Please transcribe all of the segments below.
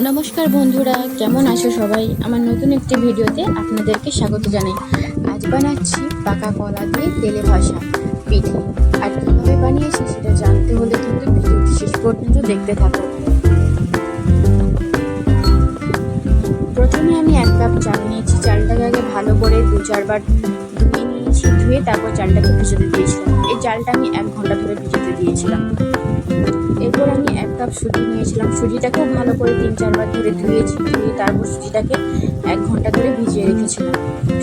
নমস্কার বন্ধুরা, কেমন আছো সবাই? আমার নতুন একটি ভিডিওতে আপনাদেরকে স্বাগত জানাই। আজ বানাচ্ছি পাকা কলা দিয়ে তেলে ভাজা পিঠে। আর কীভাবে বানিয়েছি সেটা জানতে হলে কিন্তু ভিডিওটি শেষ পর্যন্ত দেখতে থাকো। প্রথমে আমি 1 কাপ চাল নিয়েছি। চালটাকে আগে ভালো করে 2-4 বার ধুয়ে নিয়েছি। ধুয়ে তারপর চালটাকে ভিজাতে দিয়েছিলাম। এই চালটা আমি 1 ঘন্টা ধরে ভিজাতে দিয়েছিলাম। এরপর আমি 1 কাপ সুজি নিয়েছিলাম। সুজিটাকেও ভালো করে 3-4 বার ধরে ধুয়েছি। ধুয়ে তারপর সুজিটাকে 1 ঘন্টা ধরে ভিজিয়ে রেখেছিলাম।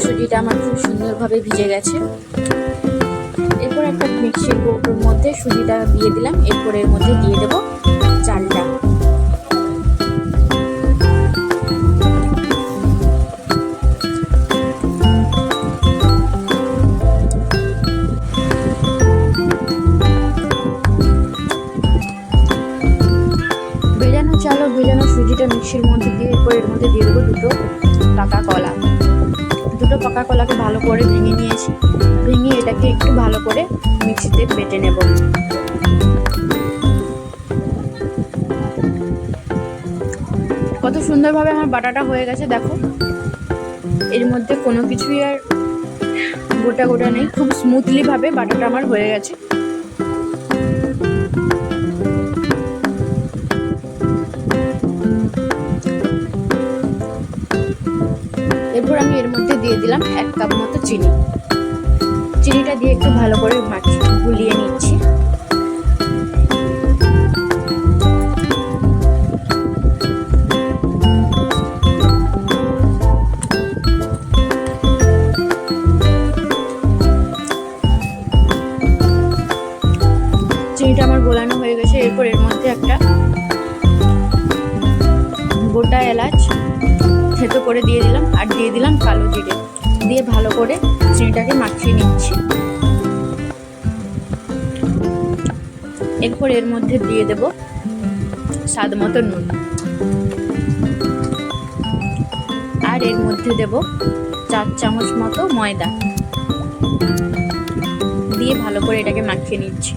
সুজিটা আমার খুব সুন্দরভাবে ভিজে গেছে। এরপর একটা মিক্সির কৌটোর মধ্যে সুজিটা দিয়ে দিলাম। এরপর এর মধ্যে দিয়ে দেবো চালটা। ভেজানো সুজিটা মিক্সির মধ্যে দিয়ে এরপর এর মধ্যে দিয়ে দেবো 2টো পাকা কলা। 2টো পাকা কলাকে ভালো করে ভেঙে নিয়েছি। ভেঙে এটাকে একটু ভালো করে মিক্সিতে বেটে নেব। কত সুন্দরভাবে আমার বাটাটা হয়ে গেছে দেখো। এর মধ্যে কোনো কিছুই আর গোটা গোটা নেই। খুব স্মুথলি ভাবে বাটাটা আমার হয়ে গেছে। এরপর আমি এর মধ্যে দিয়ে দিলাম 1 কাপ মতো চিনি। চিনিটা দিয়ে একটু ভালো করে গুলিয়ে নিচ্ছি। চিনিটা আমার গোলানো হয়ে গেছে। এরপর এর মধ্যে একটা গোটা এলাচ থেতো করে দিয়ে দিলাম। আর দিয়ে দিলাম কালো জিরে। দিয়ে ভালো করে চিনিটাকে মাখিয়ে নিচ্ছি। এরপর এর মধ্যে দিয়ে দেব স্বাদ মতো নুন। আর এর মধ্যে দেব 4 চামচ মতো ময়দা। দিয়ে ভালো করে এটাকে মাখিয়ে নিচ্ছি।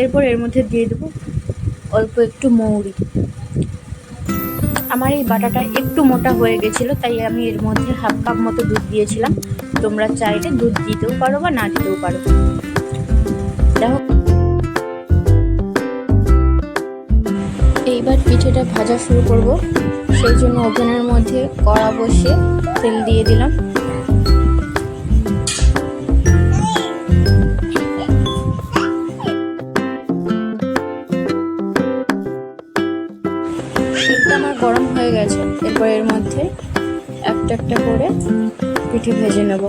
এরপর এর মধ্যে দিয়ে দেব অল্প একটু মৌরি। আমার এই বাটাটা একটু মোটা হয়ে গেছিলো, তাই আমি এর মধ্যে 1/2 কাপ মতো দুধ দিয়েছিলাম। তোমরা চাইলে দুধ দিতেও পারো বা না দিতেও পারো। দেখো, এইবার পিঠেটা ভাজা শুরু করব। সেই জন্য ওভেনের মধ্যে কড়া বসিয়ে তেল দিয়ে দিলাম। আমার গরম হয়ে গেছে। এরপর এর মধ্যে একটা একটা করে পিঠে ভেজে নেব।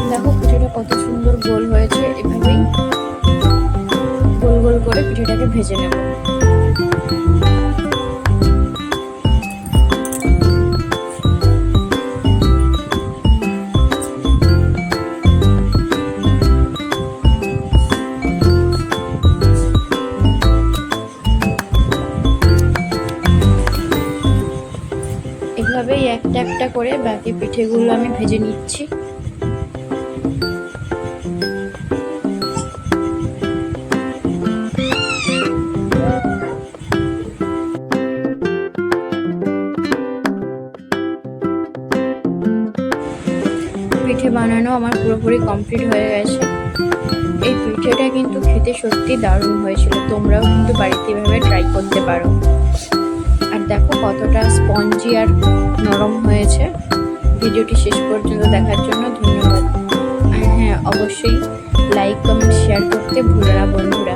দেখো পিঠেটা কত সুন্দর গোল হয়েছে। এভাবেই গোল গোল করে পিঠেটাকে ভেজে নেব। এভাবেই একটা একটা করে বাকি পিঠেগুলো আমি ভেজে নিচ্ছি। পিঠে বানানো আমার পুরোপুরি কমপ্লিট হয়ে গেছে। এই পিঠেটা কিন্তু খেতে সত্যি দারুণ হয়েছিল। তোমরাও কিন্তু বাড়িতে এভাবে ট্রাই করতে পারো। আর দেখো কতটা স্পঞ্জি আর নরম হয়েছে। ভিডিওটি শেষ পর্যন্ত দেখার জন্য ধন্যবাদ। আর হ্যাঁ, অবশ্যই লাইক, কমেন্ট, শেয়ার করতে ভুলো না বন্ধুরা।